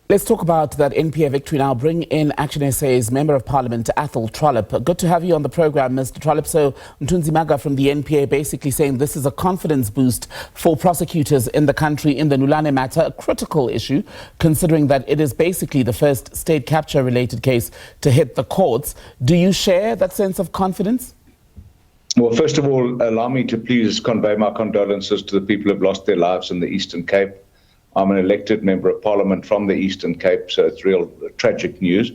Let's talk about that NPA victory now. Bring in ActionSA's Member of Parliament, Athol Trollip. Good to have you on the programme, Mr. Trollip. So, Mthunzi Maga from the NPA basically saying this is a confidence boost for prosecutors in the country in the Nulane matter, a critical issue, considering that it is basically the first state capture-related case to hit the courts. Do you share that sense of confidence? Well, first of all, allow me to please convey my condolences to the people who have lost their lives in the Eastern Cape. I'm an elected Member of Parliament from the Eastern Cape, so it's real tragic news.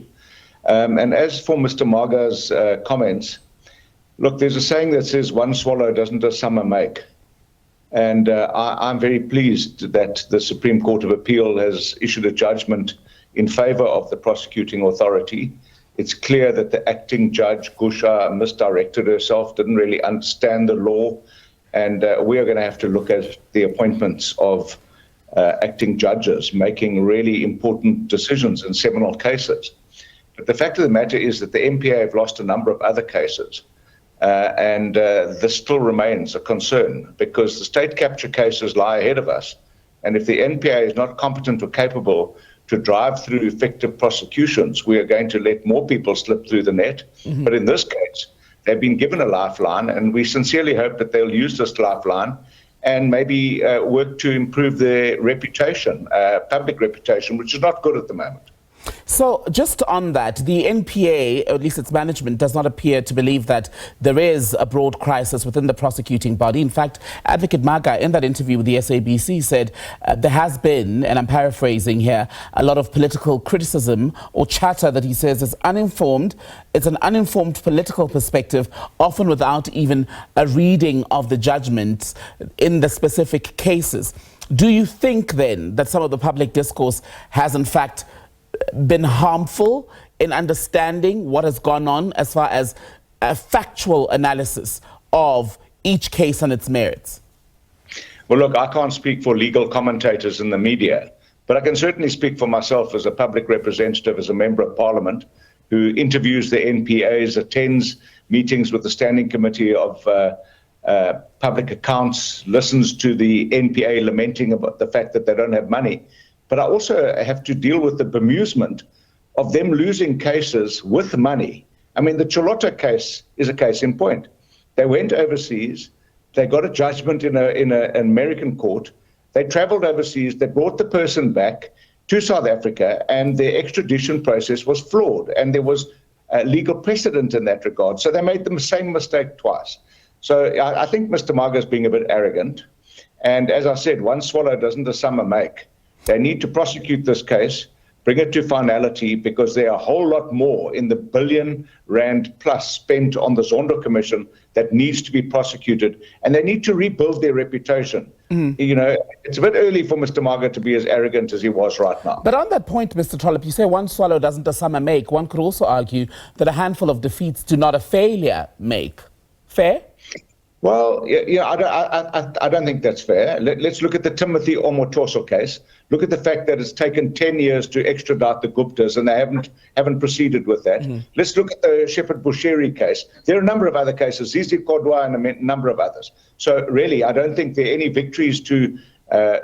And as for Mr. Maga's comments, look, there's a saying that says one swallow doesn't a summer make. And I'm very pleased that the Supreme Court of Appeal has issued a judgment in favour of the prosecuting authority. It's clear that the acting judge, Gusha, misdirected herself, didn't really understand the law, and we are going to have to look at the appointments of acting judges making really important decisions in seminal cases. But the fact of the matter is that the NPA have lost a number of other cases, and this still remains a concern because the state capture cases lie ahead of us. And if the NPA is not competent or capable to drive through effective prosecutions, we are going to let more people slip through the net. Mm-hmm. But in this case, they've been given a lifeline, and we sincerely hope that they'll use this lifeline and maybe work to improve their reputation, public reputation, which is not good at the moment. So just on that, the NPA, or at least its management, does not appear to believe that there is a broad crisis within the prosecuting body. In fact, Advocate Maga, in that interview with the SABC, said there has been, and I'm paraphrasing here, a lot of political criticism or chatter that he says is uninformed. It's an uninformed political perspective, often without even a reading of the judgments in the specific cases. Do you think then that some of the public discourse has in fact been harmful in understanding what has gone on as far as a factual analysis of each case and its merits? Well, look, I can't speak for legal commentators in the media, but I can certainly speak for myself as a public representative, as a Member of Parliament who interviews the NPAs, attends meetings with the Standing Committee of Public Accounts, listens to the NPA lamenting about the fact that they don't have money. But I also have to deal with the bemusement of them losing cases with money. I mean, the Chilota case is a case in point. They went overseas, they got a judgment in an American court, they traveled overseas, they brought the person back to South Africa, and the extradition process was flawed, and there was a legal precedent in that regard. So they made the same mistake twice. So I think Mr. Maga is being a bit arrogant. And as I said, one swallow doesn't a summer make. They need to prosecute this case, bring it to finality, because there are a whole lot more in the R1 billion plus spent on the Zondo Commission that needs to be prosecuted, and they need to rebuild their reputation. You know, it's a bit early for Mr. Maga to be as arrogant as he was right now. But on that point, Mr. Trollip, you say one swallow doesn't a summer make. One could also argue that a handful of defeats do not a failure make. Fair? Well, yeah, I don't think that's fair. Let's look at the Timothy Omotoso case. Look at the fact that it's taken 10 years to extradite the Guptas, and they haven't proceeded with that. Let's look at the Shepherd Bushiri case. There are a number of other cases, Zizi Kodwa and a number of others. So really, I don't think there are any victories to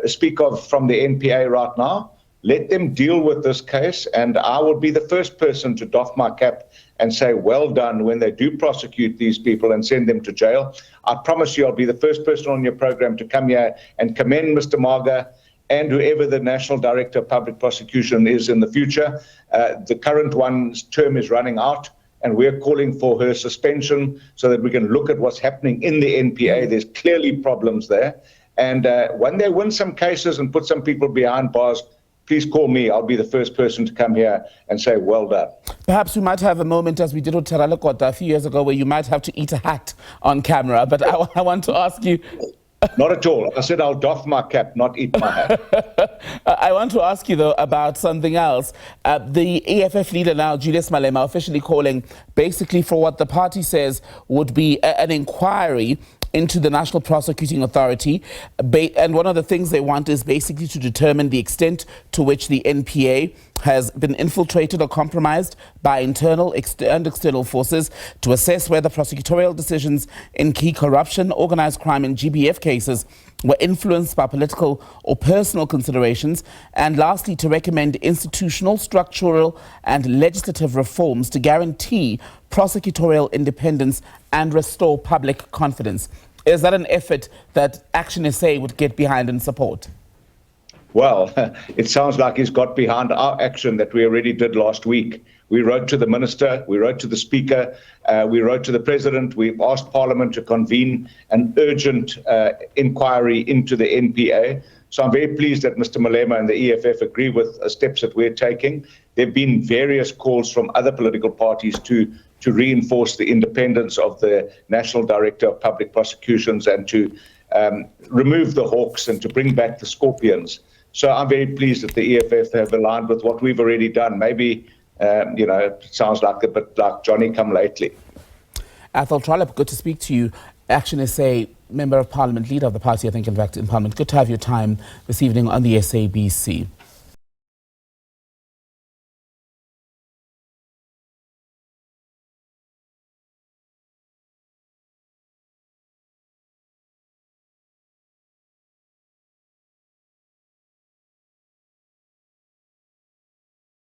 speak of from the NPA right now. Let them deal with this case, and I will be the first person to doff my cap and say well done when they do prosecute these people and send them to jail. I promise you I'll be the first person on your program to come here and commend Mr. Maga and whoever the National Director of Public Prosecution is in the future. The current one's term is running out, and we're calling for her suspension so that we can look at what's happening in the NPA. There's clearly problems there. And when they win some cases and put some people behind bars, please call me. I'll be the first person to come here and say, well done. Perhaps we might have a moment, as we did with Teralakota a few years ago, where you might have to eat a hat on camera. But I want to ask you... Not at all. I said I'll doff my cap, not eat my hat. I want to ask you, though, about something else. The EFF leader now, Julius Malema, officially calling basically for what the party says would be an inquiry into the National Prosecuting Authority. And one of the things they want is basically to determine the extent to which the NPA has been infiltrated or compromised by internal and external forces, to assess whether prosecutorial decisions in key corruption, organized crime and GBF cases were influenced by political or personal considerations, and lastly, to recommend institutional, structural and legislative reforms to guarantee prosecutorial independence and restore public confidence. Is that an effort that ActionSA would get behind and support? Well, it sounds like he's got behind our action that we already did last week. We wrote to the Minister, we wrote to the Speaker, we wrote to the President, we asked Parliament to convene an urgent inquiry into the NPA. So I'm very pleased that Mr. Malema and the EFF agree with steps that we're taking. There have been various calls from other political parties to reinforce the independence of the National Director of Public Prosecutions and to remove the hawks and to bring back the scorpions. So I'm very pleased that the EFF have aligned with what we've already done. Maybe, it sounds like a bit like Johnny come lately. Athol Trollip, good to speak to you. ActionSA Member of Parliament, leader of the party, I think, in fact, in Parliament. Good to have your time this evening on the SABC.